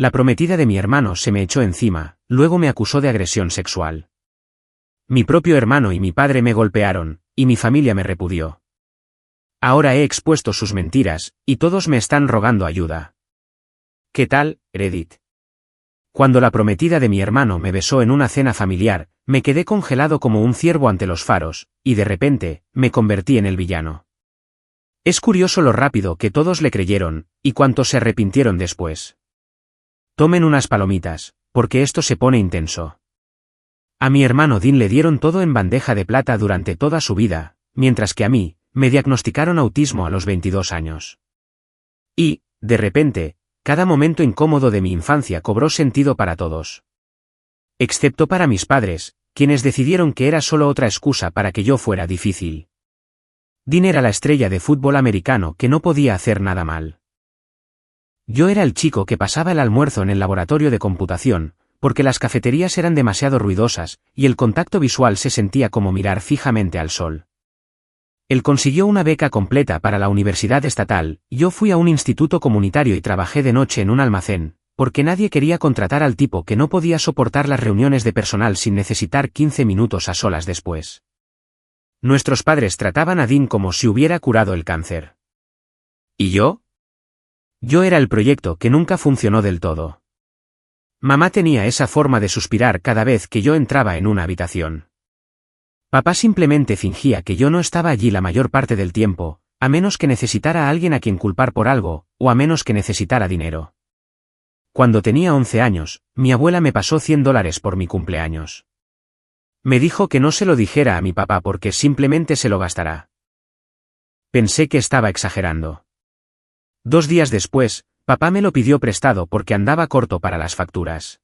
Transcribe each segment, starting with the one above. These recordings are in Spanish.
La prometida de mi hermano se me echó encima, luego me acusó de agresión sexual. Mi propio hermano y mi padre me golpearon, y mi familia me repudió. Ahora he expuesto sus mentiras, y todos me están rogando ayuda. ¿Qué tal, Edith? Cuando la prometida de mi hermano me besó en una cena familiar, me quedé congelado como un ciervo ante los faros, y de repente, me convertí en el villano. Es curioso lo rápido que todos le creyeron, y cuántos se arrepintieron después. Tomen unas palomitas, porque esto se pone intenso. A mi hermano Dean le dieron todo en bandeja de plata durante toda su vida, mientras que a mí, me diagnosticaron autismo a los 22 años. Y, de repente, cada momento incómodo de mi infancia cobró sentido para todos. Excepto para mis padres, quienes decidieron que era solo otra excusa para que yo fuera difícil. Dean era la estrella de fútbol americano que no podía hacer nada mal. Yo era el chico que pasaba el almuerzo en el laboratorio de computación, porque las cafeterías eran demasiado ruidosas, y el contacto visual se sentía como mirar fijamente al sol. Él consiguió una beca completa para la universidad estatal, y yo fui a un instituto comunitario y trabajé de noche en un almacén, porque nadie quería contratar al tipo que no podía soportar las reuniones de personal sin necesitar 15 minutos a solas después. Nuestros padres trataban a Dean como si hubiera curado el cáncer. ¿Y yo? Yo era el proyecto que nunca funcionó del todo. Mamá tenía esa forma de suspirar cada vez que yo entraba en una habitación. Papá simplemente fingía que yo no estaba allí la mayor parte del tiempo, a menos que necesitara a alguien a quien culpar por algo, o a menos que necesitara dinero. Cuando tenía 11 años, mi abuela me pasó $100 por mi cumpleaños. Me dijo que no se lo dijera a mi papá porque simplemente se lo gastará. Pensé que estaba exagerando. 2 días después, papá me lo pidió prestado porque andaba corto para las facturas.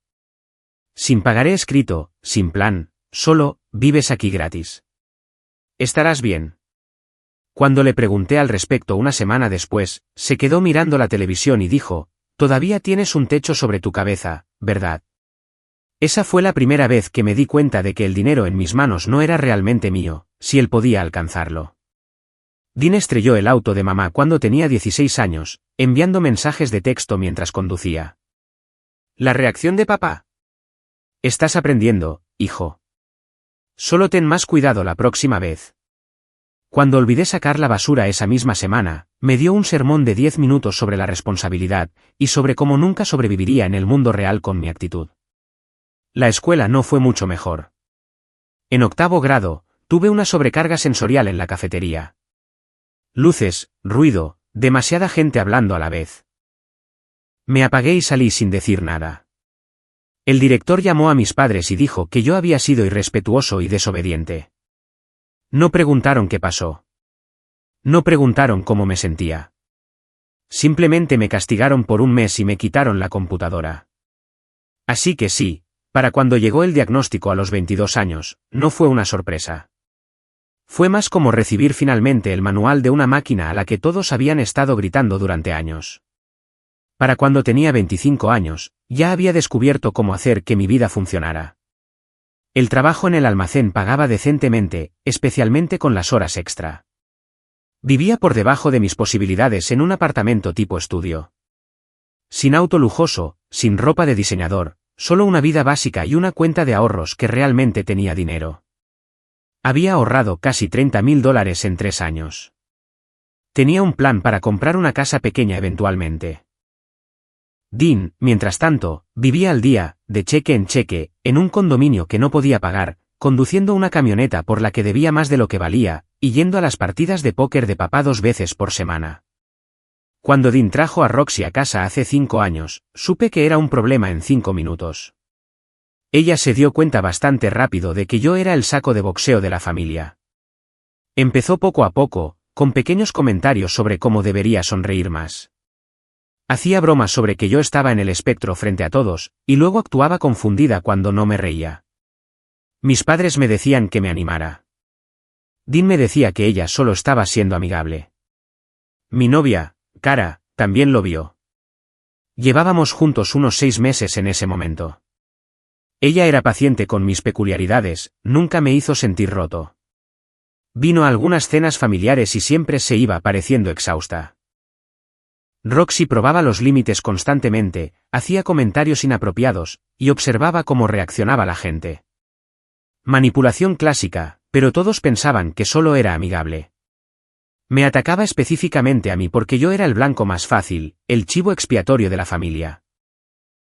Sin pagaré escrito, sin plan, solo, vives aquí gratis. ¿Estarás bien? Cuando le pregunté al respecto una semana después, se quedó mirando la televisión y dijo, todavía tienes un techo sobre tu cabeza, ¿verdad? Esa fue la primera vez que me di cuenta de que el dinero en mis manos no era realmente mío, si él podía alcanzarlo. Dean estrelló el auto de mamá cuando tenía 16 años, enviando mensajes de texto mientras conducía. ¿La reacción de papá? Estás aprendiendo, hijo. Solo ten más cuidado la próxima vez. Cuando olvidé sacar la basura esa misma semana, me dio un sermón de 10 minutos sobre la responsabilidad, y sobre cómo nunca sobreviviría en el mundo real con mi actitud. La escuela no fue mucho mejor. En 8º grado, tuve una sobrecarga sensorial en la cafetería. Luces, ruido, demasiada gente hablando a la vez. Me apagué y salí sin decir nada. El director llamó a mis padres y dijo que yo había sido irrespetuoso y desobediente. No preguntaron qué pasó. No preguntaron cómo me sentía. Simplemente me castigaron por 1 mes y me quitaron la computadora. Así que sí, para cuando llegó el diagnóstico a los 22 años, no fue una sorpresa. Fue más como recibir finalmente el manual de una máquina a la que todos habían estado gritando durante años. Para cuando tenía 25 años, ya había descubierto cómo hacer que mi vida funcionara. El trabajo en el almacén pagaba decentemente, especialmente con las horas extra. Vivía por debajo de mis posibilidades en un apartamento tipo estudio. Sin auto lujoso, sin ropa de diseñador, solo una vida básica y una cuenta de ahorros que realmente tenía dinero. Había ahorrado casi $30,000 en 3 años. Tenía un plan para comprar una casa pequeña eventualmente. Dean, mientras tanto, vivía al día, de cheque en cheque, en un condominio que no podía pagar, conduciendo una camioneta por la que debía más de lo que valía, y yendo a las partidas de póker de papá 2 veces por semana. Cuando Dean trajo a Roxy a casa hace 5 años, supe que era un problema en 5 minutos. Ella se dio cuenta bastante rápido de que yo era el saco de boxeo de la familia. Empezó poco a poco, con pequeños comentarios sobre cómo debería sonreír más. Hacía bromas sobre que yo estaba en el espectro frente a todos, y luego actuaba confundida cuando no me reía. Mis padres me decían que me animara. Dean me decía que ella solo estaba siendo amigable. Mi novia, Cara, también lo vio. Llevábamos juntos unos 6 meses en ese momento. Ella era paciente con mis peculiaridades, nunca me hizo sentir roto. Vino a algunas cenas familiares y siempre se iba pareciendo exhausta. Roxy probaba los límites constantemente, hacía comentarios inapropiados, y observaba cómo reaccionaba la gente. Manipulación clásica, pero todos pensaban que solo era amigable. Me atacaba específicamente a mí porque yo era el blanco más fácil, el chivo expiatorio de la familia.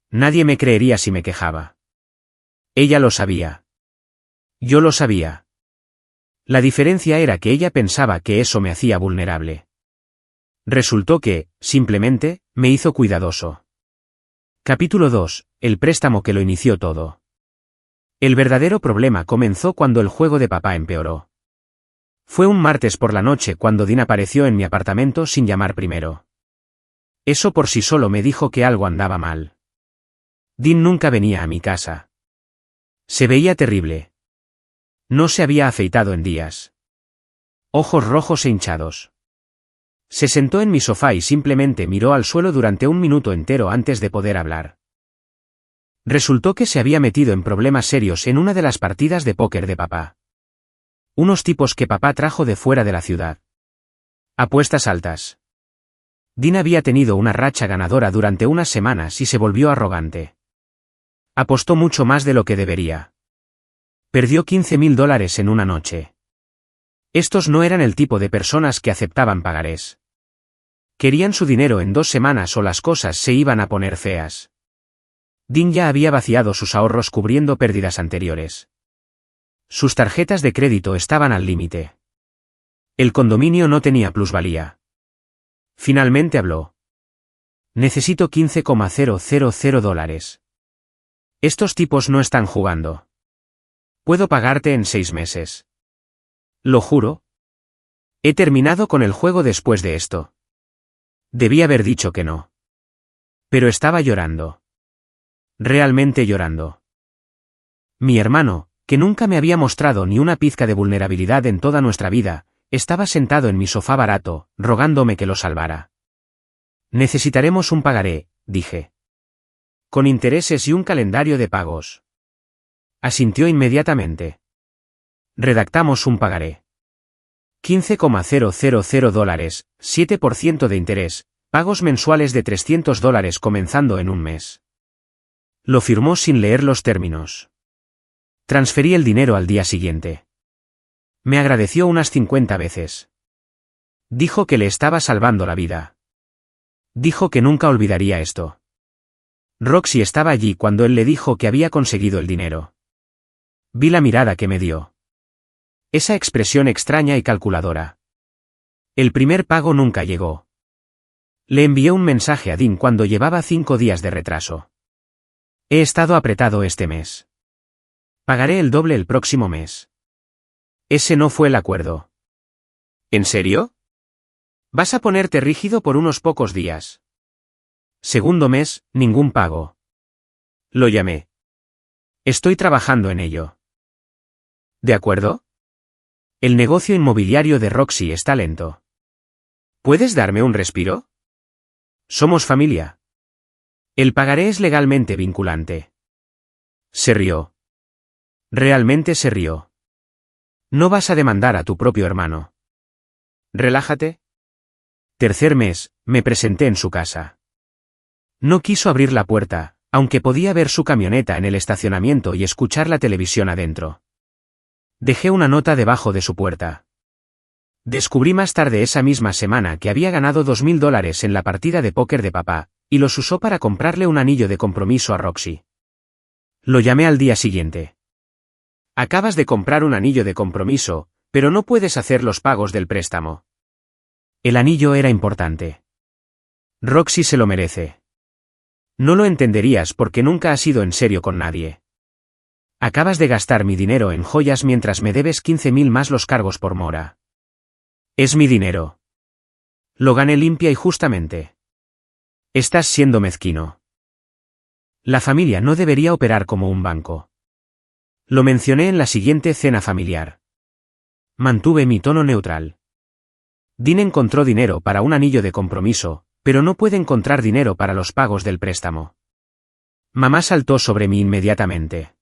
Nadie me creería si me quejaba. Ella lo sabía. Yo lo sabía. La diferencia era que ella pensaba que eso me hacía vulnerable. Resultó que, simplemente, me hizo cuidadoso. Capítulo 2. El préstamo que lo inició todo. El verdadero problema comenzó cuando el juego de papá empeoró. Fue un martes por la noche cuando Dean apareció en mi apartamento sin llamar primero. Eso por sí solo me dijo que algo andaba mal. Dean nunca venía a mi casa. Se veía terrible. No se había afeitado en días. Ojos rojos e hinchados. Se sentó en mi sofá y simplemente miró al suelo durante un minuto entero antes de poder hablar. Resultó que se había metido en problemas serios en una de las partidas de póker de papá. Unos tipos que papá trajo de fuera de la ciudad. Apuestas altas. Dean había tenido una racha ganadora durante unas semanas y se volvió arrogante. Apostó mucho más de lo que debería. Perdió $15,000 en una noche. Estos no eran el tipo de personas que aceptaban pagarés. Querían su dinero en 2 semanas o las cosas se iban a poner feas. Dean ya había vaciado sus ahorros cubriendo pérdidas anteriores. Sus tarjetas de crédito estaban al límite. El condominio no tenía plusvalía. Finalmente habló. Necesito $15,000. Estos tipos no están jugando. Puedo pagarte en 6 meses. Lo juro. He terminado con el juego después de esto. Debí haber dicho que no. Pero estaba llorando. Realmente llorando. Mi hermano, que nunca me había mostrado ni una pizca de vulnerabilidad en toda nuestra vida, estaba sentado en mi sofá barato, rogándome que lo salvara. Necesitaremos un pagaré, dije. Con intereses y un calendario de pagos. Asintió inmediatamente. Redactamos un pagaré. $15,000, 7% de interés, pagos mensuales de $300 comenzando en un mes. Lo firmó sin leer los términos. Transferí el dinero al día siguiente. Me agradeció unas 50 veces. Dijo que le estaba salvando la vida. Dijo que nunca olvidaría esto. Roxy estaba allí cuando él le dijo que había conseguido el dinero. Vi la mirada que me dio. Esa expresión extraña y calculadora. El primer pago nunca llegó. Le envié un mensaje a Dean cuando llevaba 5 días de retraso. He estado apretado este mes. Pagaré el doble el próximo mes. Ese no fue el acuerdo. ¿En serio? ¿Vas a ponerte rígido por unos pocos días? Segundo mes, ningún pago. Lo llamé. Estoy trabajando en ello. ¿De acuerdo? El negocio inmobiliario de Roxy está lento. ¿Puedes darme un respiro? Somos familia. El pagaré es legalmente vinculante. Se rió. Realmente se rió. No vas a demandar a tu propio hermano. Relájate. Tercer mes, me presenté en su casa. No quiso abrir la puerta, aunque podía ver su camioneta en el estacionamiento y escuchar la televisión adentro. Dejé una nota debajo de su puerta. Descubrí más tarde esa misma semana que había ganado $2,000 en la partida de póker de papá, y los usó para comprarle un anillo de compromiso a Roxy. Lo llamé al día siguiente. Acabas de comprar un anillo de compromiso, pero no puedes hacer los pagos del préstamo. El anillo era importante. Roxy se lo merece. No lo entenderías porque nunca has sido en serio con nadie. Acabas de gastar mi dinero en joyas mientras me debes 15,000 más los cargos por mora. Es mi dinero. Lo gané limpia y justamente. Estás siendo mezquino. La familia no debería operar como un banco. Lo mencioné en la siguiente cena familiar. Mantuve mi tono neutral. Dean encontró dinero para un anillo de compromiso, pero no puede encontrar dinero para los pagos del préstamo. Mamá saltó sobre mí inmediatamente.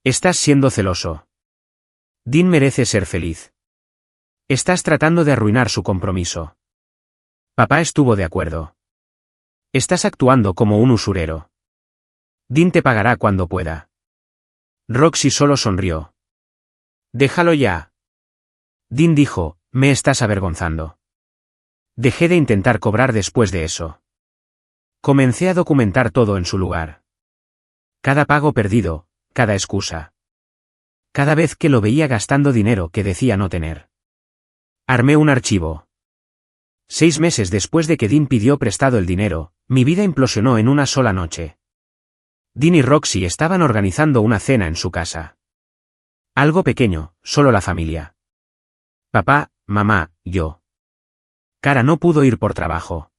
Estás siendo celoso. Dean merece ser feliz. Estás tratando de arruinar su compromiso. Papá estuvo de acuerdo. Estás actuando como un usurero. Dean te pagará cuando pueda. Roxy solo sonrió. Déjalo ya. Dean dijo, me estás avergonzando. Dejé de intentar cobrar después de eso. Comencé a documentar todo en su lugar. Cada pago perdido, cada excusa. Cada vez que lo veía gastando dinero que decía no tener. Armé un archivo. 6 meses después de que Dean pidió prestado el dinero, mi vida implosionó en una sola noche. Dean y Roxy estaban organizando una cena en su casa. Algo pequeño, solo la familia. Papá, mamá, yo. Cara no pudo ir por trabajo.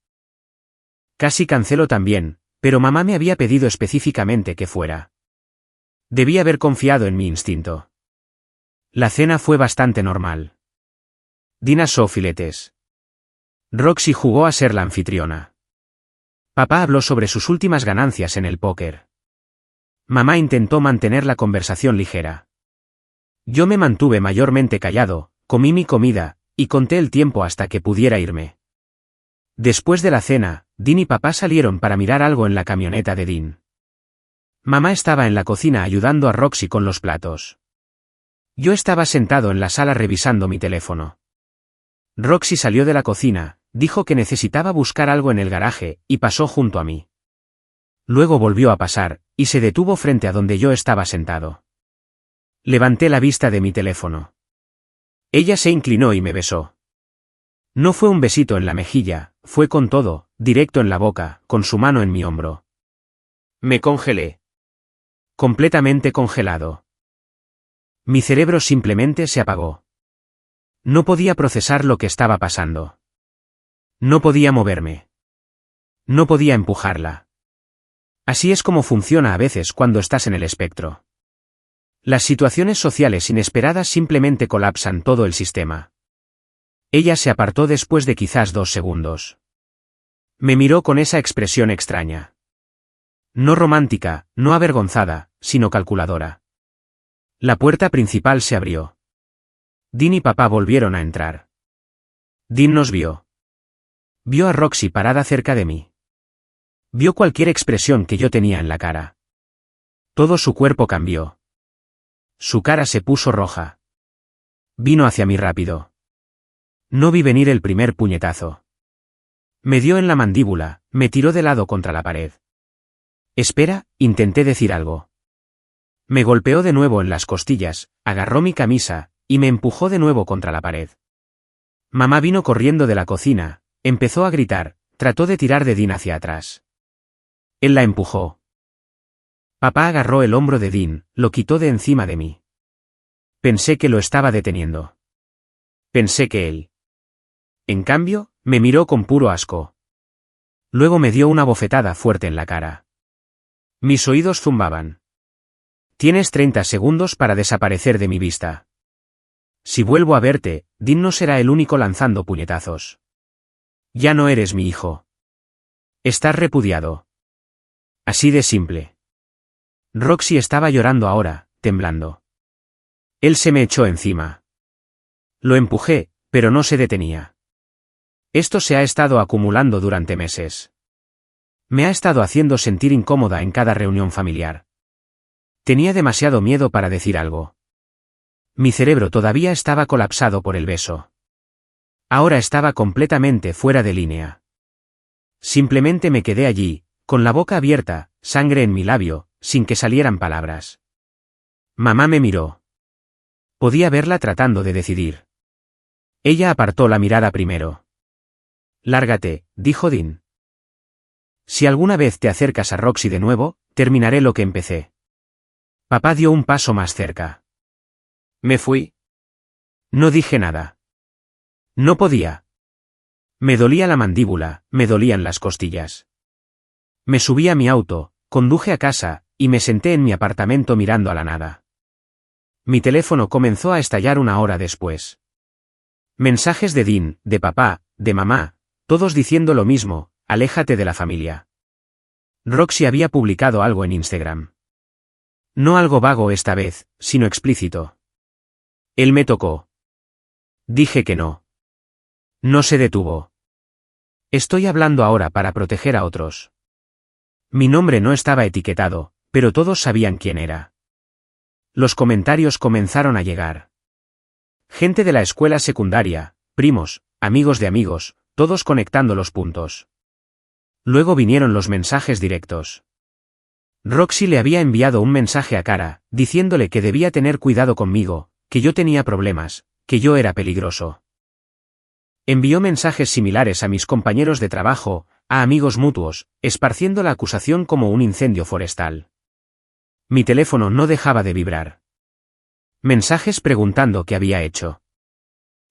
Casi canceló también, pero mamá me había pedido específicamente que fuera. Debí haber confiado en mi instinto. La cena fue bastante normal. Dean asó filetes. Roxy jugó a ser la anfitriona. Papá habló sobre sus últimas ganancias en el póker. Mamá intentó mantener la conversación ligera. Yo me mantuve mayormente callado, comí mi comida, y conté el tiempo hasta que pudiera irme. Después de la cena, Dean y papá salieron para mirar algo en la camioneta de Dean. Mamá estaba en la cocina ayudando a Roxy con los platos. Yo estaba sentado en la sala revisando mi teléfono. Roxy salió de la cocina, dijo que necesitaba buscar algo en el garaje, y pasó junto a mí. Luego volvió a pasar, y se detuvo frente a donde yo estaba sentado. Levanté la vista de mi teléfono. Ella se inclinó y me besó. No fue un besito en la mejilla, fue con todo, directo en la boca, con su mano en mi hombro. Me congelé. Completamente congelado. Mi cerebro simplemente se apagó. No podía procesar lo que estaba pasando. No podía moverme. No podía empujarla. Así es como funciona a veces cuando estás en el espectro. Las situaciones sociales inesperadas simplemente colapsan todo el sistema. Ella se apartó después de quizás 2 segundos. Me miró con esa expresión extraña. No romántica, no avergonzada, sino calculadora. La puerta principal se abrió. Dean y papá volvieron a entrar. Dean nos vio. Vio a Roxy parada cerca de mí. Vio cualquier expresión que yo tenía en la cara. Todo su cuerpo cambió. Su cara se puso roja. Vino hacia mí rápido. No vi venir el primer puñetazo. Me dio en la mandíbula, me tiró de lado contra la pared. Espera, intenté decir algo. Me golpeó de nuevo en las costillas, agarró mi camisa, y me empujó de nuevo contra la pared. Mamá vino corriendo de la cocina, empezó a gritar, trató de tirar de Dean hacia atrás. Él la empujó. Papá agarró el hombro de Dean, lo quitó de encima de mí. Pensé que lo estaba deteniendo. Pensé que él. En cambio, me miró con puro asco. Luego me dio una bofetada fuerte en la cara. Mis oídos zumbaban. Tienes 30 segundos para desaparecer de mi vista. Si vuelvo a verte, Dean no será el único lanzando puñetazos. Ya no eres mi hijo. Estás repudiado. Así de simple. Roxy estaba llorando ahora, temblando. Él se me echó encima. Lo empujé, pero no se detenía. Esto se ha estado acumulando durante meses. Me ha estado haciendo sentir incómoda en cada reunión familiar. Tenía demasiado miedo para decir algo. Mi cerebro todavía estaba colapsado por el beso. Ahora estaba completamente fuera de línea. Simplemente me quedé allí, con la boca abierta, sangre en mi labio, sin que salieran palabras. Mamá me miró. Podía verla tratando de decidir. Ella apartó la mirada primero. Lárgate, dijo Dean. Si alguna vez te acercas a Roxy de nuevo, terminaré lo que empecé. Papá dio un paso más cerca. Me fui. No dije nada. No podía. Me dolía la mandíbula, me dolían las costillas. Me subí a mi auto, conduje a casa, y me senté en mi apartamento mirando a la nada. Mi teléfono comenzó a estallar 1 hora después. Mensajes de Dean, de papá, de mamá, todos diciendo lo mismo, aléjate de la familia. Roxy había publicado algo en Instagram. No algo vago esta vez, sino explícito. Él me tocó. Dije que no. No se detuvo. Estoy hablando ahora para proteger a otros. Mi nombre no estaba etiquetado, pero todos sabían quién era. Los comentarios comenzaron a llegar. Gente de la escuela secundaria, primos, amigos de amigos, todos conectando los puntos. Luego vinieron los mensajes directos. Roxy le había enviado un mensaje a Cara, diciéndole que debía tener cuidado conmigo, que yo tenía problemas, que yo era peligroso. Envió mensajes similares a mis compañeros de trabajo, a amigos mutuos, esparciendo la acusación como un incendio forestal. Mi teléfono no dejaba de vibrar. Mensajes preguntando qué había hecho.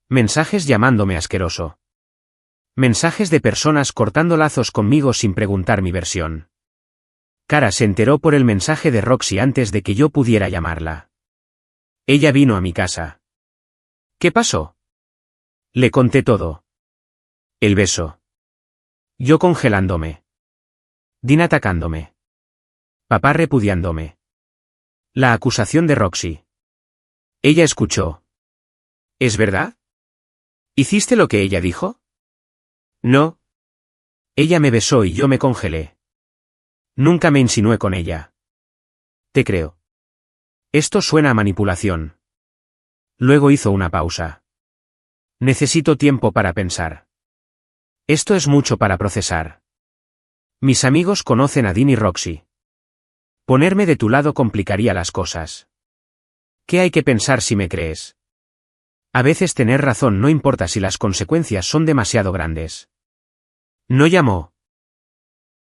Mensajes llamándome asqueroso. Mensajes de personas cortando lazos conmigo sin preguntar mi versión. Cara se enteró por el mensaje de Roxy antes de que yo pudiera llamarla. Ella vino a mi casa. ¿Qué pasó? Le conté todo. El beso. Yo congelándome. Dean atacándome. Papá repudiándome. La acusación de Roxy. Ella escuchó. ¿Es verdad? ¿Hiciste lo que ella dijo? No. Ella me besó y yo me congelé. Nunca me insinué con ella. Te creo. Esto suena a manipulación. Luego hizo una pausa. Necesito tiempo para pensar. Esto es mucho para procesar. Mis amigos conocen a Dean y Roxy. Ponerme de tu lado complicaría las cosas. ¿Qué hay que pensar si me crees? A veces tener razón no importa si las consecuencias son demasiado grandes. No llamó.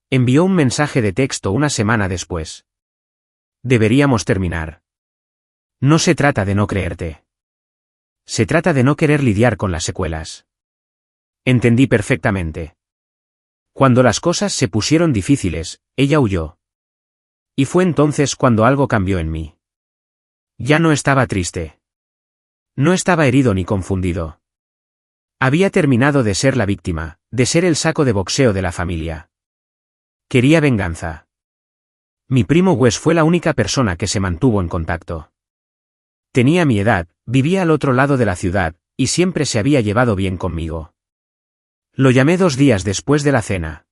Envió un mensaje de texto una semana después. Deberíamos terminar. No se trata de no creerte. Se trata de no querer lidiar con las secuelas. Entendí perfectamente. Cuando las cosas se pusieron difíciles, ella huyó. Y fue entonces cuando algo cambió en mí. Ya no estaba triste. No estaba herido ni confundido. Había terminado de ser la víctima, de ser el saco de boxeo de la familia. Quería venganza. Mi primo Wes fue la única persona que se mantuvo en contacto. Tenía mi edad, vivía al otro lado de la ciudad, y siempre se había llevado bien conmigo. Lo llamé 2 días después de la cena.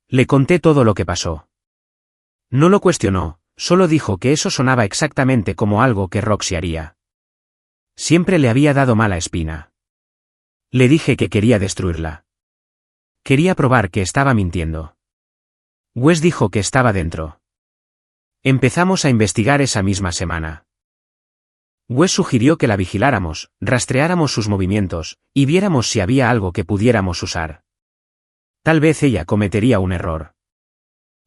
Le conté todo lo que pasó. No lo cuestionó, solo dijo que eso sonaba exactamente como algo que Roxy haría. Siempre le había dado mala espina. Le dije que quería destruirla. Quería probar que estaba mintiendo. Wes dijo que estaba dentro. Empezamos a investigar esa misma semana. Wes sugirió que la vigiláramos, rastreáramos sus movimientos, y viéramos si había algo que pudiéramos usar. Tal vez ella cometería un error.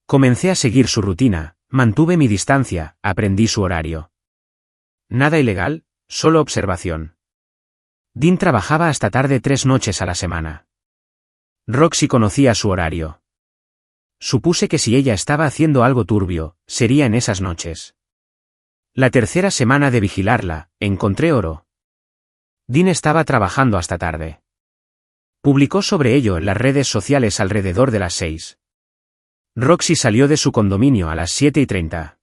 Comencé a seguir su rutina, mantuve mi distancia, aprendí su horario. Nada ilegal, solo observación. Dean trabajaba hasta tarde 3 noches a la semana. Roxy conocía su horario. Supuse que si ella estaba haciendo algo turbio, sería en esas noches. La tercera semana de vigilarla, encontré oro. Dean estaba trabajando hasta tarde. Publicó sobre ello en las redes sociales alrededor de las 6. Roxy salió de su condominio a las 7:30.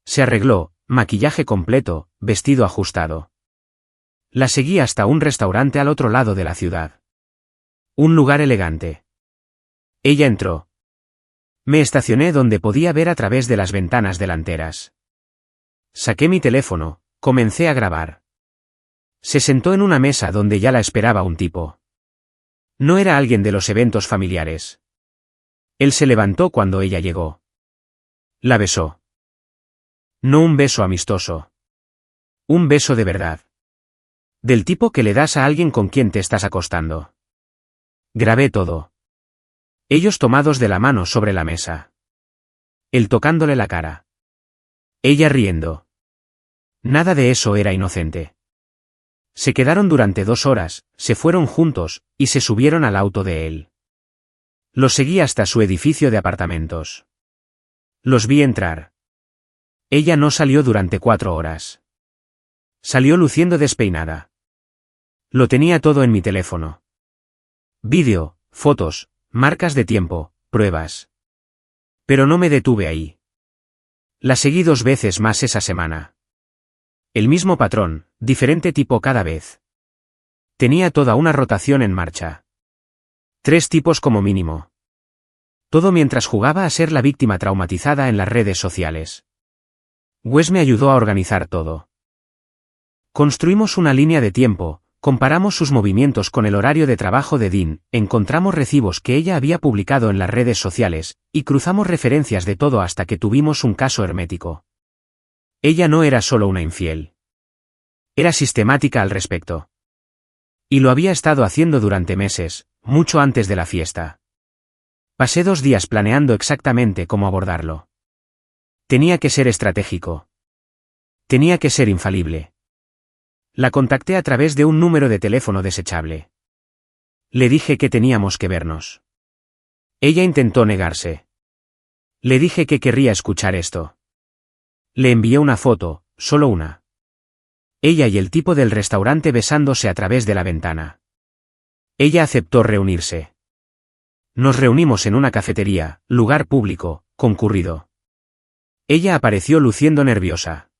Se arregló, maquillaje completo, vestido ajustado. La seguí hasta un restaurante al otro lado de la ciudad. Un lugar elegante. Ella entró. Me estacioné donde podía ver a través de las ventanas delanteras. Saqué mi teléfono, comencé a grabar. Se sentó en una mesa donde ya la esperaba un tipo. No era alguien de los eventos familiares. Él se levantó cuando ella llegó. La besó. No un beso amistoso. Un beso de verdad. Del tipo que le das a alguien con quien te estás acostando. Grabé todo. Ellos tomados de la mano sobre la mesa. Él tocándole la cara. Ella riendo. Nada de eso era inocente. Se quedaron durante 2 horas, se fueron juntos, y se subieron al auto de él. Los seguí hasta su edificio de apartamentos. Los vi entrar. Ella no salió durante 4 horas. Salió luciendo despeinada. Lo tenía todo en mi teléfono. Vídeo, fotos, marcas de tiempo, pruebas. Pero no me detuve ahí. La seguí 2 veces más esa semana. El mismo patrón, diferente tipo cada vez. Tenía toda una rotación en marcha. 3 tipos como mínimo. Todo mientras jugaba a ser la víctima traumatizada en las redes sociales. Wes me ayudó a organizar todo. Construimos una línea de tiempo, comparamos sus movimientos con el horario de trabajo de Dean, encontramos recibos que ella había publicado en las redes sociales, y cruzamos referencias de todo hasta que tuvimos un caso hermético. Ella no era solo una infiel. Era sistemática al respecto. Y lo había estado haciendo durante meses, mucho antes de la fiesta. Pasé 2 días planeando exactamente cómo abordarlo. Tenía que ser estratégico. Tenía que ser infalible. La contacté a través de un número de teléfono desechable. Le dije que teníamos que vernos. Ella intentó negarse. Le dije que querría escuchar esto. Le envié una foto, solo una. Ella y el tipo del restaurante besándose a través de la ventana. Ella aceptó reunirse. Nos reunimos en una cafetería, lugar público, concurrido. Ella apareció luciendo nerviosa.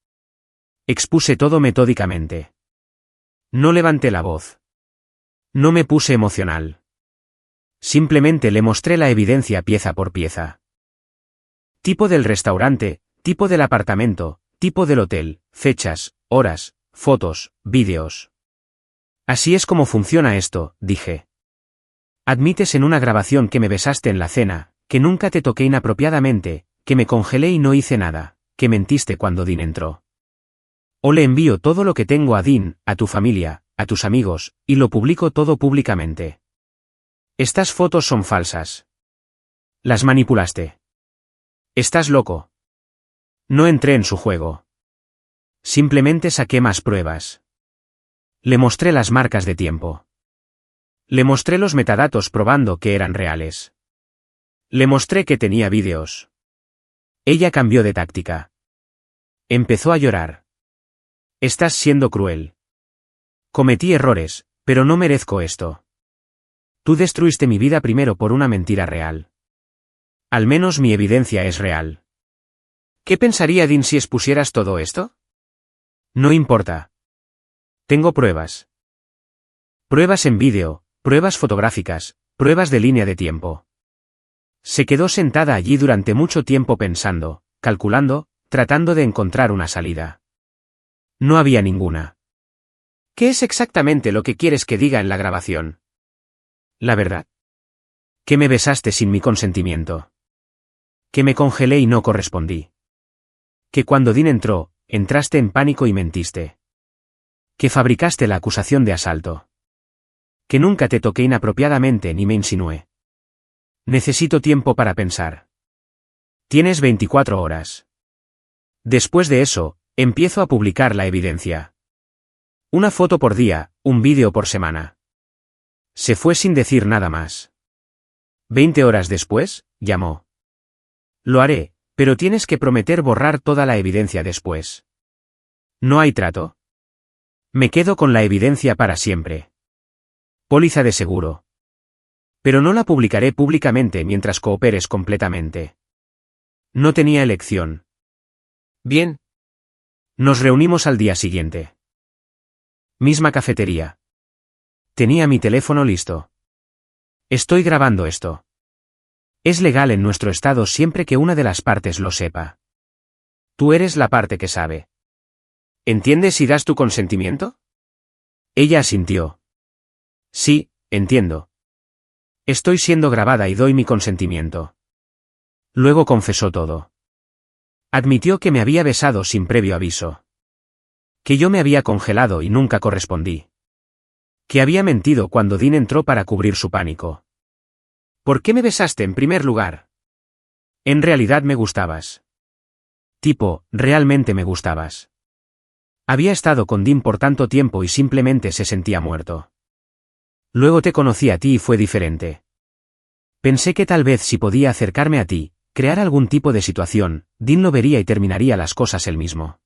Expuse todo metódicamente. No levanté la voz. No me puse emocional. Simplemente le mostré la evidencia pieza por pieza. Tipo del restaurante, tipo del apartamento, tipo del hotel, fechas, horas, fotos, vídeos. Así es como funciona esto, dije. Admites en una grabación que me besaste en la cena, que nunca te toqué inapropiadamente, que me congelé y no hice nada, que mentiste cuando Dean entró. O le envío todo lo que tengo a Dean, a tu familia, a tus amigos, y lo publico todo públicamente. Estas fotos son falsas. Las manipulaste. Estás loco. No entré en su juego. Simplemente saqué más pruebas. Le mostré las marcas de tiempo. Le mostré los metadatos probando que eran reales. Le mostré que tenía vídeos. Ella cambió de táctica. Empezó a llorar. Estás siendo cruel. Cometí errores, pero no merezco esto. Tú destruiste mi vida primero por una mentira real. Al menos mi evidencia es real. ¿Qué pensaría Dean si expusieras todo esto? No importa. Tengo pruebas. Pruebas en vídeo, pruebas fotográficas, pruebas de línea de tiempo. Se quedó sentada allí durante mucho tiempo pensando, calculando, tratando de encontrar una salida. No había ninguna. ¿Qué es exactamente lo que quieres que diga en la grabación? La verdad. Que me besaste sin mi consentimiento. Que me congelé y no correspondí. Que cuando Dean entró, entraste en pánico y mentiste. Que fabricaste la acusación de asalto. Que nunca te toqué inapropiadamente ni me insinué. Necesito tiempo para pensar. Tienes 24 horas. Después de eso, empiezo a publicar la evidencia. Una foto por día, un vídeo por semana. Se fue sin decir nada más. 20 horas después, llamó. Lo haré, pero tienes que prometer borrar toda la evidencia después. ¿No hay trato? Me quedo con la evidencia para siempre. Póliza de seguro. Pero no la publicaré públicamente mientras cooperes completamente. No tenía elección. Bien. Nos reunimos al día siguiente. Misma cafetería. Tenía mi teléfono listo. Estoy grabando esto. Es legal en nuestro estado siempre que una de las partes lo sepa. Tú eres la parte que sabe. ¿Entiendes si das tu consentimiento? Ella asintió. Sí, entiendo. Estoy siendo grabada y doy mi consentimiento. Luego confesó todo. Admitió que me había besado sin previo aviso. Que yo me había congelado y nunca correspondí. Que había mentido cuando Dean entró para cubrir su pánico. ¿Por qué me besaste en primer lugar? En realidad me gustabas. Tipo, realmente me gustabas. Había estado con Dean por tanto tiempo y simplemente se sentía muerto. Luego te conocí a ti y fue diferente. Pensé que tal vez si podía acercarme a ti, crear algún tipo de situación, Dean lo vería y terminaría las cosas él mismo.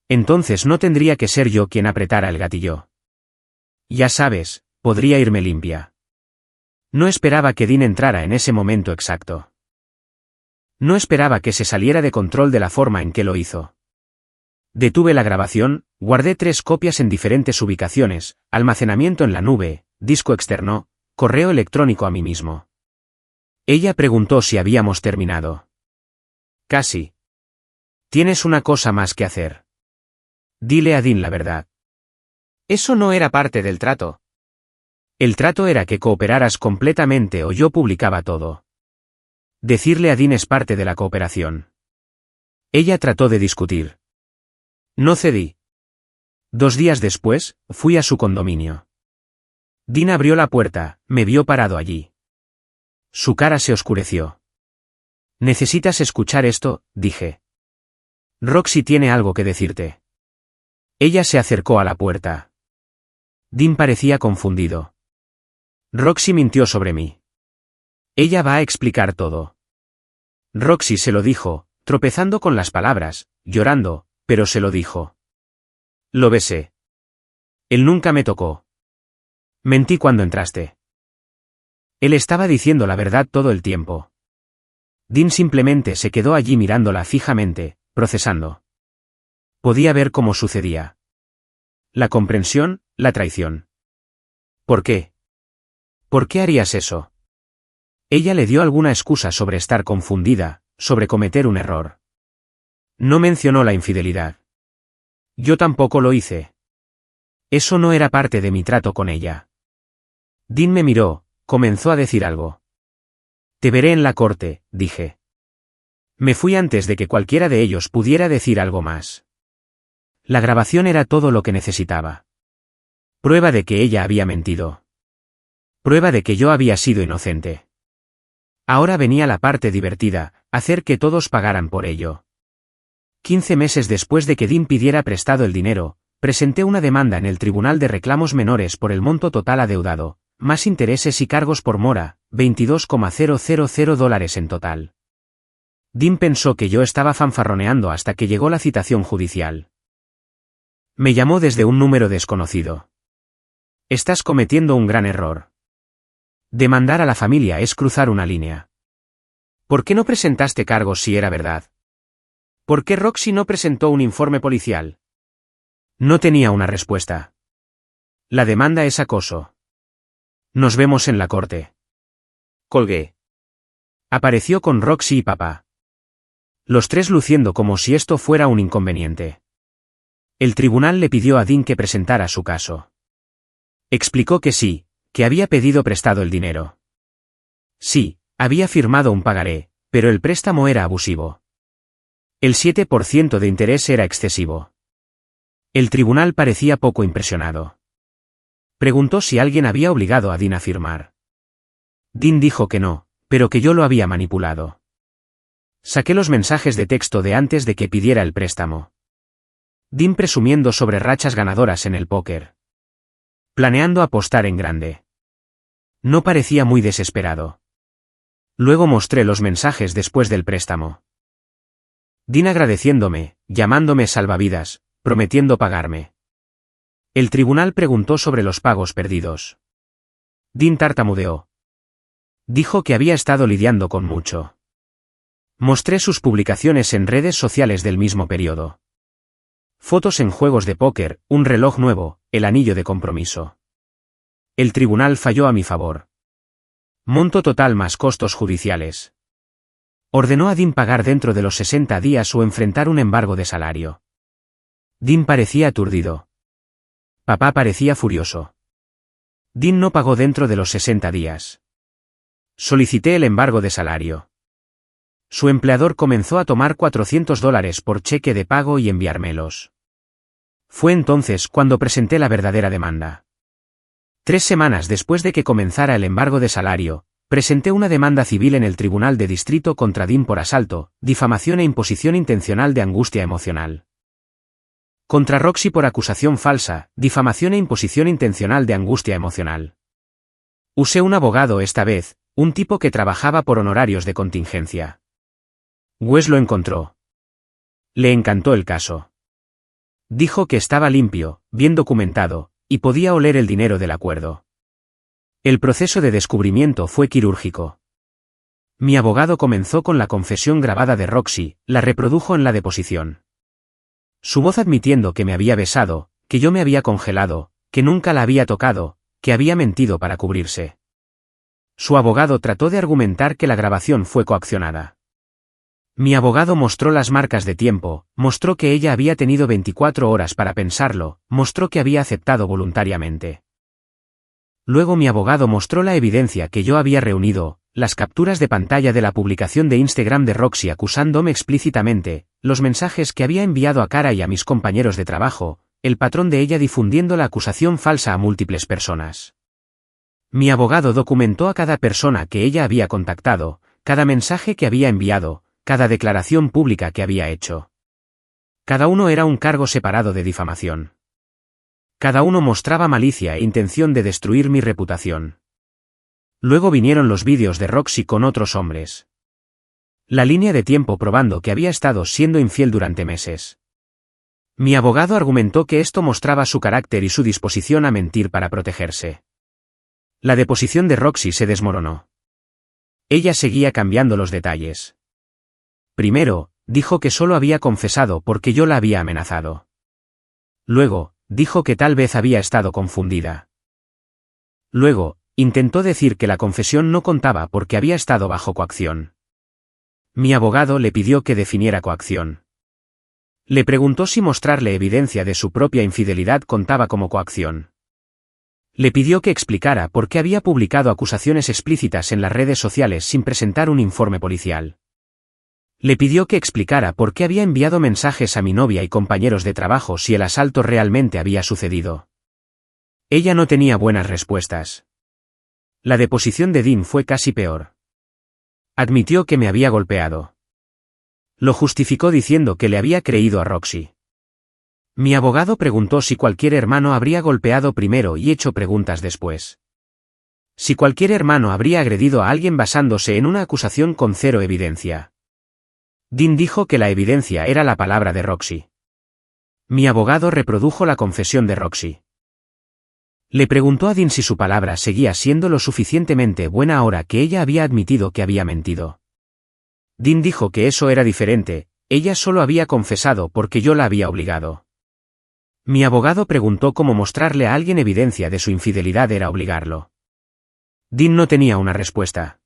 Entonces no tendría que ser yo quien apretara el gatillo. Ya sabes, podría irme limpia. No esperaba que Dean entrara en ese momento exacto. No esperaba que se saliera de control de la forma en que lo hizo. Detuve la grabación, guardé 3 copias en diferentes ubicaciones, almacenamiento en la nube, disco externo, correo electrónico a mí mismo. Ella preguntó si habíamos terminado. Casi. Tienes una cosa más que hacer. Dile a Dean la verdad. Eso no era parte del trato. El trato era que cooperaras completamente o yo publicaba todo. Decirle a Dean es parte de la cooperación. Ella trató de discutir. No cedí. 2 días después, fui a su condominio. Dean abrió la puerta, me vio parado allí. Su cara se oscureció. Necesitas escuchar esto, dije. Roxy tiene algo que decirte. Ella se acercó a la puerta. Dean parecía confundido. Roxy mintió sobre mí. Ella va a explicar todo. Roxy se lo dijo, tropezando con las palabras, llorando, pero se lo dijo. Lo besé. Él nunca me tocó. Mentí cuando entraste. Él estaba diciendo la verdad todo el tiempo. Dean simplemente se quedó allí mirándola fijamente, procesando. Podía ver cómo sucedía. La comprensión, la traición. ¿Por qué? ¿Por qué harías eso? Ella le dio alguna excusa sobre estar confundida, sobre cometer un error. No mencionó la infidelidad. Yo tampoco lo hice. Eso no era parte de mi trato con ella. Dean me miró, comenzó a decir algo. Te veré en la corte, dije. Me fui antes de que cualquiera de ellos pudiera decir algo más. La grabación era todo lo que necesitaba. Prueba de que ella había mentido. Prueba de que yo había sido inocente. Ahora venía la parte divertida, hacer que todos pagaran por ello. 15 meses después de que Dean pidiera prestado el dinero, presenté una demanda en el Tribunal de Reclamos Menores por el monto total adeudado, más intereses y cargos por mora, $22,000 en total. Dean pensó que yo estaba fanfarroneando hasta que llegó la citación judicial. Me llamó desde un número desconocido. Estás cometiendo un gran error. Demandar a la familia es cruzar una línea. ¿Por qué no presentaste cargos si era verdad? ¿Por qué Roxy no presentó un informe policial? No tenía una respuesta. La demanda es acoso. Nos vemos en la corte. Colgué. Apareció con Roxy y papá. Los tres luciendo como si esto fuera un inconveniente. El tribunal le pidió a Dean que presentara su caso. Explicó que sí, que había pedido prestado el dinero. Sí, había firmado un pagaré, pero el préstamo era abusivo. El 7% de interés era excesivo. El tribunal parecía poco impresionado. Preguntó si alguien había obligado a Dean a firmar. Dean dijo que no, pero que yo lo había manipulado. Saqué los mensajes de texto de antes de que pidiera el préstamo. Dean presumiendo sobre rachas ganadoras en el póker. Planeando apostar en grande. No parecía muy desesperado. Luego mostré los mensajes después del préstamo. Dean agradeciéndome, llamándome salvavidas, prometiendo pagarme. El tribunal preguntó sobre los pagos perdidos. Dean tartamudeó. Dijo que había estado lidiando con mucho. Mostré sus publicaciones en redes sociales del mismo periodo. Fotos en juegos de póker, un reloj nuevo, el anillo de compromiso. El tribunal falló a mi favor. Monto total más costos judiciales. Ordenó a Dean pagar dentro de los 60 días o enfrentar un embargo de salario. Dean parecía aturdido. Papá parecía furioso. Dean no pagó dentro de los 60 días. Solicité el embargo de salario. Su empleador comenzó a tomar $400 por cheque de pago y enviármelos. Fue entonces cuando presenté la verdadera demanda. 3 semanas después de que comenzara el embargo de salario, presenté una demanda civil en el Tribunal de Distrito contra Dean por asalto, difamación e imposición intencional de angustia emocional. Contra Roxy por acusación falsa, difamación e imposición intencional de angustia emocional. Usé un abogado esta vez, un tipo que trabajaba por honorarios de contingencia. Wes lo encontró. Le encantó el caso. Dijo que estaba limpio, bien documentado, y podía oler el dinero del acuerdo. El proceso de descubrimiento fue quirúrgico. Mi abogado comenzó con la confesión grabada de Roxy, la reprodujo en la deposición. Su voz admitiendo que me había besado, que yo me había congelado, que nunca la había tocado, que había mentido para cubrirse. Su abogado trató de argumentar que la grabación fue coaccionada. Mi abogado mostró las marcas de tiempo, mostró que ella había tenido 24 horas para pensarlo, mostró que había aceptado voluntariamente. Luego mi abogado mostró la evidencia que yo había reunido, las capturas de pantalla de la publicación de Instagram de Roxy acusándome explícitamente, los mensajes que había enviado a Cara y a mis compañeros de trabajo, el patrón de ella difundiendo la acusación falsa a múltiples personas. Mi abogado documentó a cada persona que ella había contactado, cada mensaje que había enviado, cada declaración pública que había hecho. Cada uno era un cargo separado de difamación. Cada uno mostraba malicia e intención de destruir mi reputación. Luego vinieron los vídeos de Roxy con otros hombres. La línea de tiempo probando que había estado siendo infiel durante meses. Mi abogado argumentó que esto mostraba su carácter y su disposición a mentir para protegerse. La deposición de Roxy se desmoronó. Ella seguía cambiando los detalles. Primero, dijo que solo había confesado porque yo la había amenazado. Luego, dijo que tal vez había estado confundida. Luego, intentó decir que la confesión no contaba porque había estado bajo coacción. Mi abogado le pidió que definiera coacción. Le preguntó si mostrarle evidencia de su propia infidelidad contaba como coacción. Le pidió que explicara por qué había publicado acusaciones explícitas en las redes sociales sin presentar un informe policial. Le pidió que explicara por qué había enviado mensajes a mi novia y compañeros de trabajo si el asalto realmente había sucedido. Ella no tenía buenas respuestas. La deposición de Dean fue casi peor. Admitió que me había golpeado. Lo justificó diciendo que le había creído a Roxy. Mi abogado preguntó si cualquier hermano habría golpeado primero y hecho preguntas después. Si cualquier hermano habría agredido a alguien basándose en una acusación con cero evidencia. Dean dijo que la evidencia era la palabra de Roxy. Mi abogado reprodujo la confesión de Roxy. Le preguntó a Dean si su palabra seguía siendo lo suficientemente buena ahora que ella había admitido que había mentido. Dean dijo que eso era diferente, ella solo había confesado porque yo la había obligado. Mi abogado preguntó cómo mostrarle a alguien evidencia de su infidelidad era obligarlo. Dean no tenía una respuesta.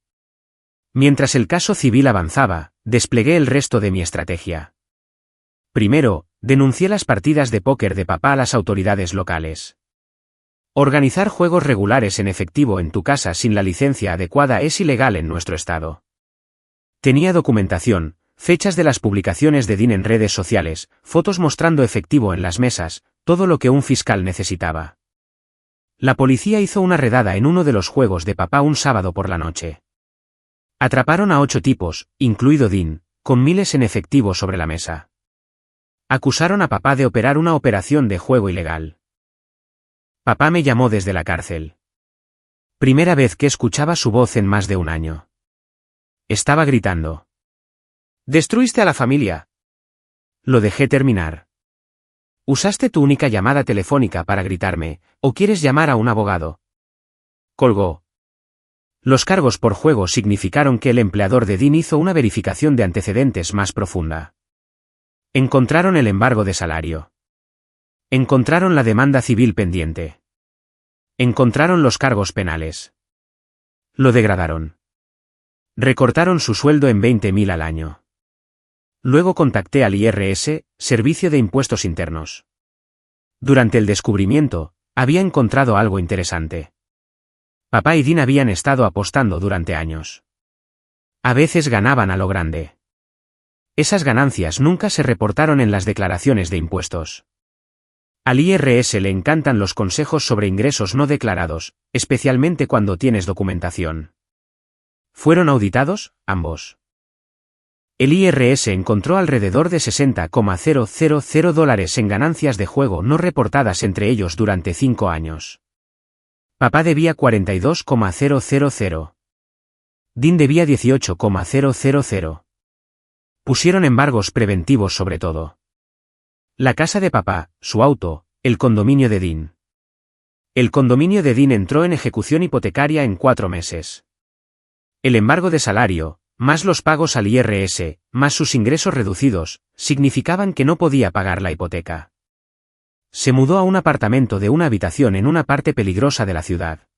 Mientras el caso civil avanzaba, desplegué el resto de mi estrategia. Primero, denuncié las partidas de póker de papá a las autoridades locales. Organizar juegos regulares en efectivo en tu casa sin la licencia adecuada es ilegal en nuestro estado. Tenía documentación, fechas de las publicaciones de Dean en redes sociales, fotos mostrando efectivo en las mesas, todo lo que un fiscal necesitaba. La policía hizo una redada en uno de los juegos de papá un sábado por la noche. Atraparon a 8 tipos, incluido Dean, con miles en efectivo sobre la mesa. Acusaron a papá de operar una operación de juego ilegal. Papá me llamó desde la cárcel. Primera vez que escuchaba su voz en más de un año. Estaba gritando. «¡Destruiste a la familia!». Lo dejé terminar. «¿Usaste tu única llamada telefónica para gritarme, o quieres llamar a un abogado?». Colgó. Los cargos por juego significaron que el empleador de Dean hizo una verificación de antecedentes más profunda. Encontraron el embargo de salario. Encontraron la demanda civil pendiente. Encontraron los cargos penales. Lo degradaron. Recortaron su sueldo en 20.000 al año. Luego contacté al IRS, Servicio de Impuestos Internos. Durante el descubrimiento, había encontrado algo interesante. Papá y Dean habían estado apostando durante años. A veces ganaban a lo grande. Esas ganancias nunca se reportaron en las declaraciones de impuestos. Al IRS le encantan los consejos sobre ingresos no declarados, especialmente cuando tienes documentación. ¿Fueron auditados, ambos? El IRS encontró alrededor de $60,000 en ganancias de juego no reportadas entre ellos durante 5 años. Papá debía $42,000. Dean debía $18,000. Pusieron embargos preventivos sobre todo. La casa de papá, su auto, el condominio de Dean. El condominio de Dean entró en ejecución hipotecaria en 4 meses. El embargo de salario, más los pagos al IRS, más sus ingresos reducidos, significaban que no podía pagar la hipoteca. Se mudó a un apartamento de una habitación en una parte peligrosa de la ciudad.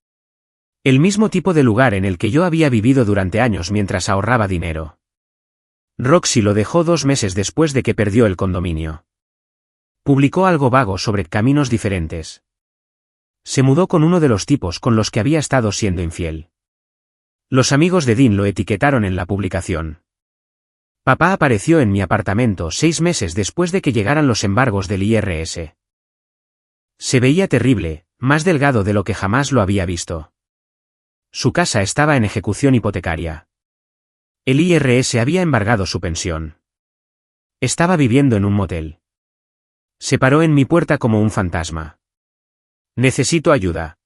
El mismo tipo de lugar en el que yo había vivido durante años mientras ahorraba dinero. Roxy lo dejó 2 meses después de que perdió el condominio. Publicó algo vago sobre caminos diferentes. Se mudó con uno de los tipos con los que había estado siendo infiel. Los amigos de Dean lo etiquetaron en la publicación. Papá apareció en mi apartamento 6 meses después de que llegaran los embargos del IRS. Se veía terrible, más delgado de lo que jamás lo había visto. Su casa estaba en ejecución hipotecaria. El IRS había embargado su pensión. Estaba viviendo en un motel. Se paró en mi puerta como un fantasma. Necesito ayuda.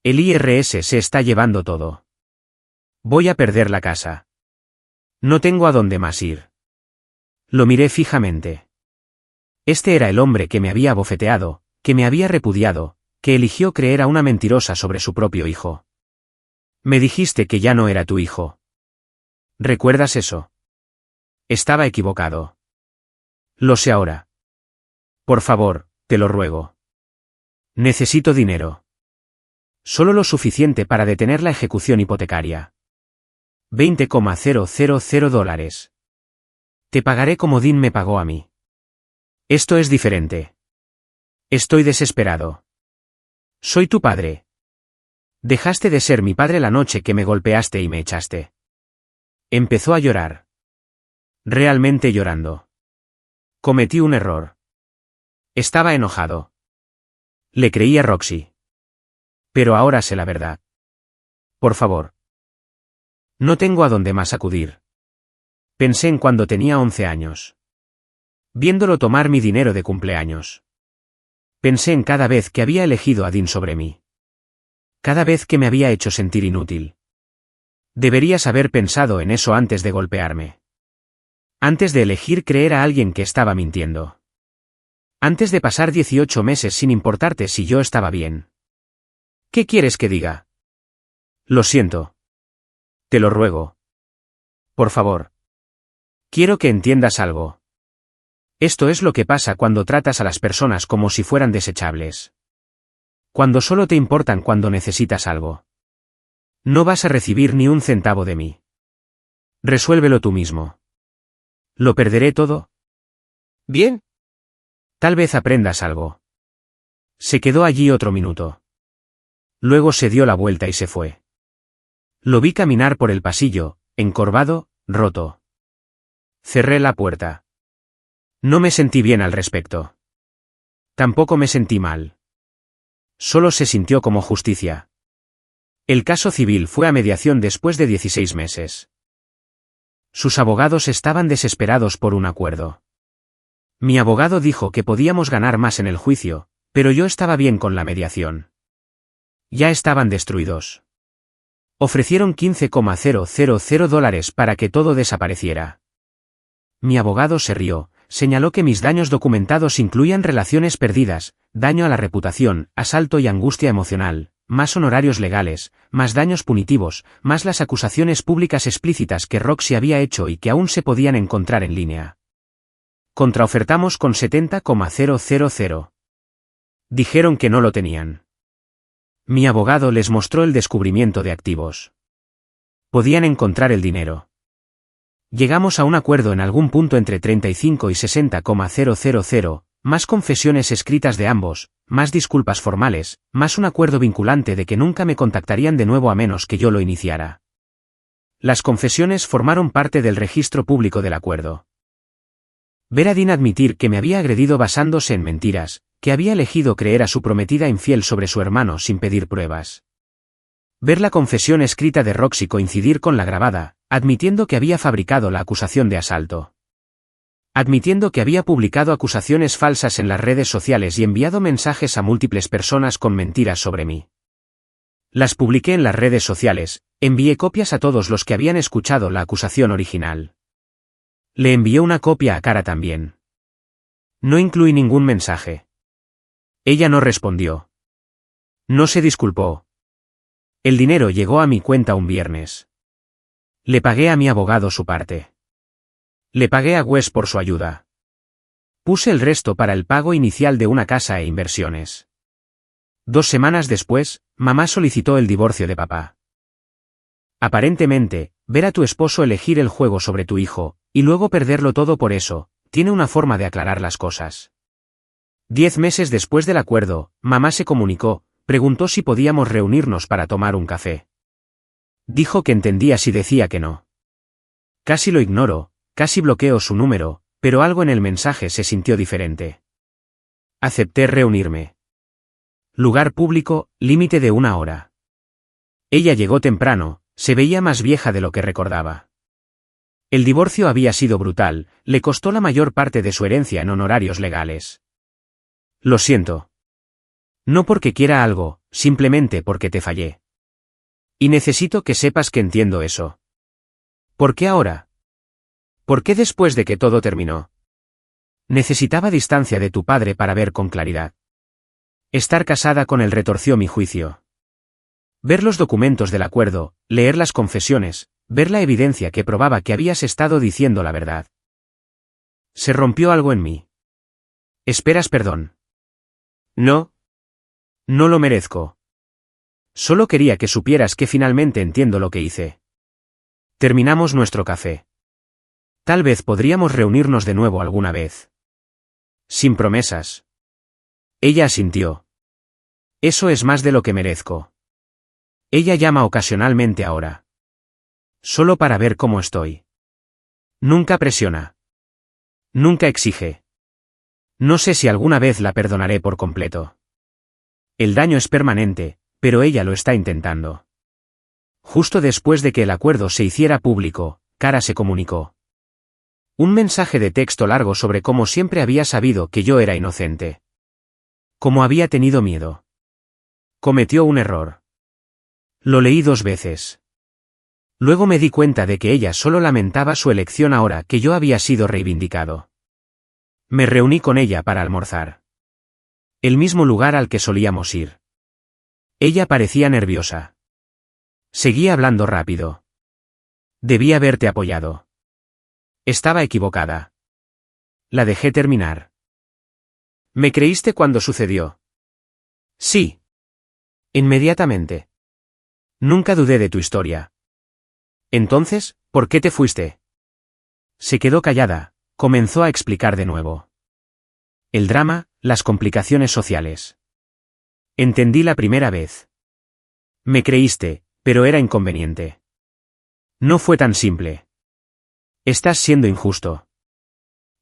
El IRS se está llevando todo. Voy a perder la casa. No tengo a dónde más ir. Lo miré fijamente. Este era el hombre que me había abofeteado, que me había repudiado, que eligió creer a una mentirosa sobre su propio hijo. Me dijiste que ya no era tu hijo. ¿Recuerdas eso? Estaba equivocado. Lo sé ahora. Por favor, te lo ruego. Necesito dinero. Solo lo suficiente para detener la ejecución hipotecaria. $20,000. Te pagaré como Dean me pagó a mí. Esto es diferente. Estoy desesperado. Soy tu padre. Dejaste de ser mi padre la noche que me golpeaste y me echaste. Empezó a llorar. Realmente llorando. Cometí un error. Estaba enojado. Le creí a Roxy. Pero ahora sé la verdad. Por favor. No tengo a dónde más acudir. Pensé en cuando tenía 11 años. Viéndolo tomar mi dinero de cumpleaños. Pensé en cada vez que había elegido a Dean sobre mí. Cada vez que me había hecho sentir inútil. Deberías haber pensado en eso antes de golpearme. Antes de elegir creer a alguien que estaba mintiendo. Antes de pasar 18 meses sin importarte si yo estaba bien. ¿Qué quieres que diga? Lo siento. Te lo ruego. Por favor. Quiero que entiendas algo. Esto es lo que pasa cuando tratas a las personas como si fueran desechables. Cuando solo te importan cuando necesitas algo. No vas a recibir ni un centavo de mí. Resuélvelo tú mismo. ¿Lo perderé todo? Bien. Tal vez aprendas algo. Se quedó allí otro minuto. Luego se dio la vuelta y se fue. Lo vi caminar por el pasillo, encorvado, roto. Cerré la puerta. No me sentí bien al respecto. Tampoco me sentí mal. Solo se sintió como justicia. El caso civil fue a mediación después de 16 meses. Sus abogados estaban desesperados por un acuerdo. Mi abogado dijo que podíamos ganar más en el juicio, pero yo estaba bien con la mediación. Ya estaban destruidos. Ofrecieron $15,000 para que todo desapareciera. Mi abogado se rió, señaló que mis daños documentados incluían relaciones perdidas, daño a la reputación, asalto y angustia emocional, más honorarios legales, más daños punitivos, más las acusaciones públicas explícitas que Roxy había hecho y que aún se podían encontrar en línea. Contraofertamos con $70,000. Dijeron que no lo tenían. Mi abogado les mostró el descubrimiento de activos. Podían encontrar el dinero. Llegamos a un acuerdo en algún punto entre 35 y $60,000, más confesiones escritas de ambos, más disculpas formales, más un acuerdo vinculante de que nunca me contactarían de nuevo a menos que yo lo iniciara. Las confesiones formaron parte del registro público del acuerdo. Ver a Dean admitir que me había agredido basándose en mentiras, que había elegido creer a su prometida infiel sobre su hermano sin pedir pruebas. Ver la confesión escrita de Roxy coincidir con la grabada, admitiendo que había fabricado la acusación de asalto. Admitiendo que había publicado acusaciones falsas en las redes sociales y enviado mensajes a múltiples personas con mentiras sobre mí. Las publiqué en las redes sociales, envié copias a todos los que habían escuchado la acusación original. Le envié una copia a Cara también. No incluí ningún mensaje. Ella no respondió. No se disculpó. El dinero llegó a mi cuenta un viernes. Le pagué a mi abogado su parte. Le pagué a Wes por su ayuda. Puse el resto para el pago inicial de una casa e inversiones. 2 semanas después, mamá solicitó el divorcio de papá. Aparentemente, ver a tu esposo elegir el juego sobre tu hijo, y luego perderlo todo por eso, tiene una forma de aclarar las cosas. 10 meses después del acuerdo, mamá se comunicó, preguntó si podíamos reunirnos para tomar un café. Dijo que entendía si decía que no. Casi lo ignoro, casi bloqueo su número, pero algo en el mensaje se sintió diferente. Acepté reunirme. Lugar público, límite de 1 hora. Ella llegó temprano, se veía más vieja de lo que recordaba. El divorcio había sido brutal, le costó la mayor parte de su herencia en honorarios legales. Lo siento. No porque quiera algo, simplemente porque te fallé. Y necesito que sepas que entiendo eso. ¿Por qué ahora? ¿Por qué después de que todo terminó? Necesitaba distancia de tu padre para ver con claridad. Estar casada con él retorció mi juicio. Ver los documentos del acuerdo, leer las confesiones, ver la evidencia que probaba que habías estado diciendo la verdad. Se rompió algo en mí. ¿Esperas perdón? No. No lo merezco. Solo quería que supieras que finalmente entiendo lo que hice. Terminamos nuestro café. Tal vez podríamos reunirnos de nuevo alguna vez. Sin promesas. Ella asintió. Eso es más de lo que merezco. Ella llama ocasionalmente ahora. Solo para ver cómo estoy. Nunca presiona. Nunca exige. No sé si alguna vez la perdonaré por completo. El daño es permanente, pero ella lo está intentando. Justo después de que el acuerdo se hiciera público, Cara se comunicó. Un mensaje de texto largo sobre cómo siempre había sabido que yo era inocente. Cómo había tenido miedo. Cometió un error. Lo leí 2 veces. Luego me di cuenta de que ella solo lamentaba su elección ahora que yo había sido reivindicado. Me reuní con ella para almorzar. El mismo lugar al que solíamos ir. Ella parecía nerviosa. Seguía hablando rápido. Debí haberte apoyado. Estaba equivocada. La dejé terminar. ¿Me creíste cuando sucedió? Sí. Inmediatamente. Nunca dudé de tu historia. Entonces, ¿por qué te fuiste? Se quedó callada, comenzó a explicar de nuevo. El drama, las complicaciones sociales. Entendí la primera vez. Me creíste, pero era inconveniente. No fue tan simple. Estás siendo injusto.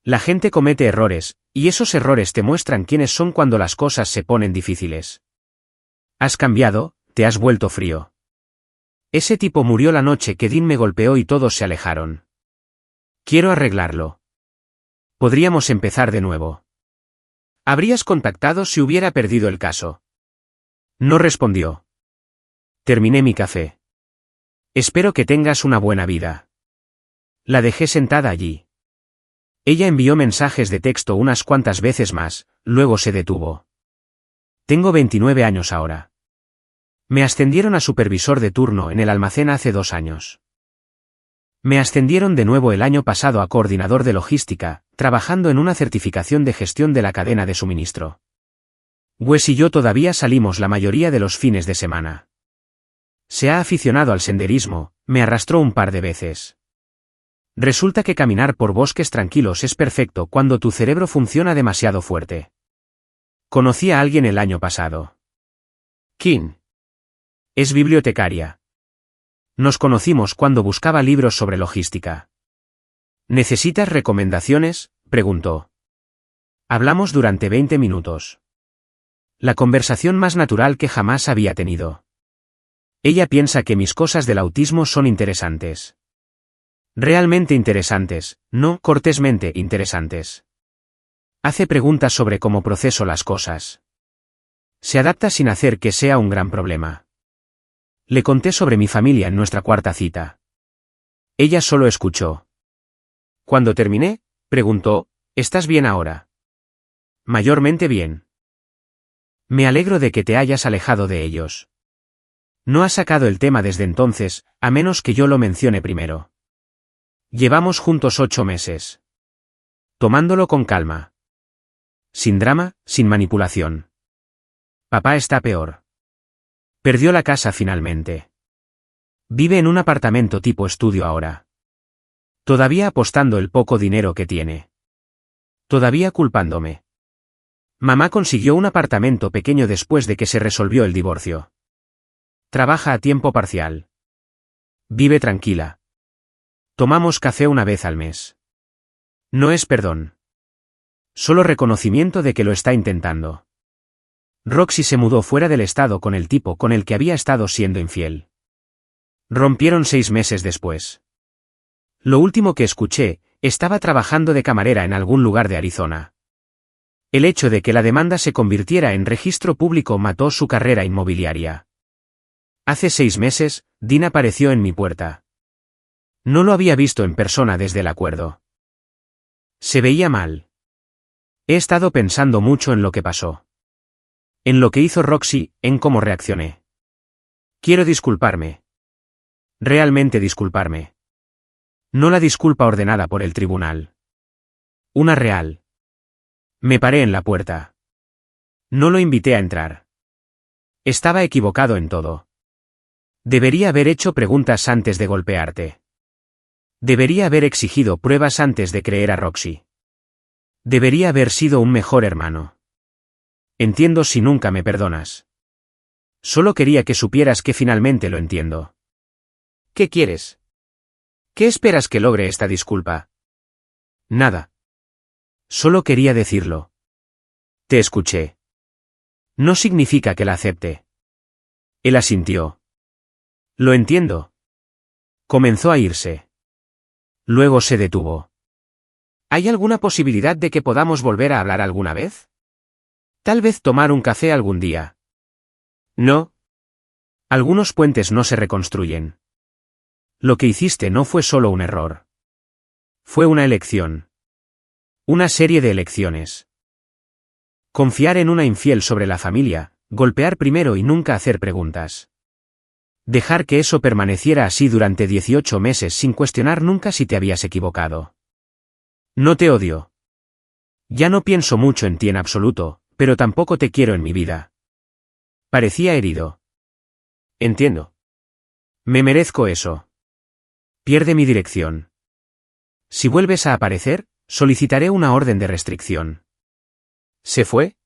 La gente comete errores, y esos errores te muestran quiénes son cuando las cosas se ponen difíciles. Has cambiado, te has vuelto frío. Ese tipo murió la noche que Dean me golpeó y todos se alejaron. Quiero arreglarlo. Podríamos empezar de nuevo. ¿Habrías contactado si hubiera perdido el caso? No respondió. Terminé mi café. Espero que tengas una buena vida. La dejé sentada allí. Ella envió mensajes de texto unas cuantas veces más, luego se detuvo. Tengo 29 años ahora. Me ascendieron a supervisor de turno en el almacén hace 2 años. Me ascendieron de nuevo el año pasado a coordinador de logística, trabajando en una certificación de gestión de la cadena de suministro. Wes y yo todavía salimos la mayoría de los fines de semana. Se ha aficionado al senderismo, me arrastró un par de veces. Resulta que caminar por bosques tranquilos es perfecto cuando tu cerebro funciona demasiado fuerte. Conocí a alguien el año pasado. Kim. Es bibliotecaria. Nos conocimos cuando buscaba libros sobre logística. ¿Necesitas recomendaciones?, preguntó. Hablamos durante 20 minutos. La conversación más natural que jamás había tenido. Ella piensa que mis cosas del autismo son interesantes. Realmente interesantes, no cortésmente interesantes. Hace preguntas sobre cómo proceso las cosas. Se adapta sin hacer que sea un gran problema. Le conté sobre mi familia en nuestra 4ª cita. Ella solo escuchó. Cuando terminé, preguntó, ¿estás bien ahora? Mayormente bien. Me alegro de que te hayas alejado de ellos. No has sacado el tema desde entonces, a menos que yo lo mencione primero. Llevamos juntos 8 meses. Tomándolo con calma. Sin drama, sin manipulación. Papá está peor. Perdió la casa finalmente. Vive en un apartamento tipo estudio ahora. Todavía apostando el poco dinero que tiene. Todavía culpándome. Mamá consiguió un apartamento pequeño después de que se resolvió el divorcio. Trabaja a tiempo parcial. Vive tranquila. Tomamos café una vez al mes. No es perdón. Solo reconocimiento de que lo está intentando. Roxy se mudó fuera del estado con el tipo con el que había estado siendo infiel. Rompieron 6 meses después. Lo último que escuché, estaba trabajando de camarera en algún lugar de Arizona. El hecho de que la demanda se convirtiera en registro público mató su carrera inmobiliaria. Hace 6 meses, Dean apareció en mi puerta. No lo había visto en persona desde el acuerdo. Se veía mal. He estado pensando mucho en lo que pasó. En lo que hizo Roxy, en cómo reaccioné. Quiero disculparme. Realmente disculparme. No la disculpa ordenada por el tribunal. Una real. Me paré en la puerta. No lo invité a entrar. Estaba equivocado en todo. Debería haber hecho preguntas antes de golpearte. Debería haber exigido pruebas antes de creer a Roxy. Debería haber sido un mejor hermano. Entiendo si nunca me perdonas. Solo quería que supieras que finalmente lo entiendo. ¿Qué quieres? ¿Qué esperas que logre esta disculpa? Nada. Solo quería decirlo. Te escuché. No significa que la acepte. Él asintió. Lo entiendo. Comenzó a irse. Luego se detuvo. ¿Hay alguna posibilidad de que podamos volver a hablar alguna vez? Tal vez tomar un café algún día. No. Algunos puentes no se reconstruyen. Lo que hiciste no fue solo un error. Fue una elección. Una serie de elecciones. Confiar en una infiel sobre la familia, golpear primero y nunca hacer preguntas. Dejar que eso permaneciera así durante 18 meses sin cuestionar nunca si te habías equivocado. No te odio. Ya no pienso mucho en ti en absoluto, pero tampoco te quiero en mi vida. Parecía herido. Entiendo. Me merezco eso. Pierde mi dirección. Si vuelves a aparecer, solicitaré una orden de restricción. ¿Se fue?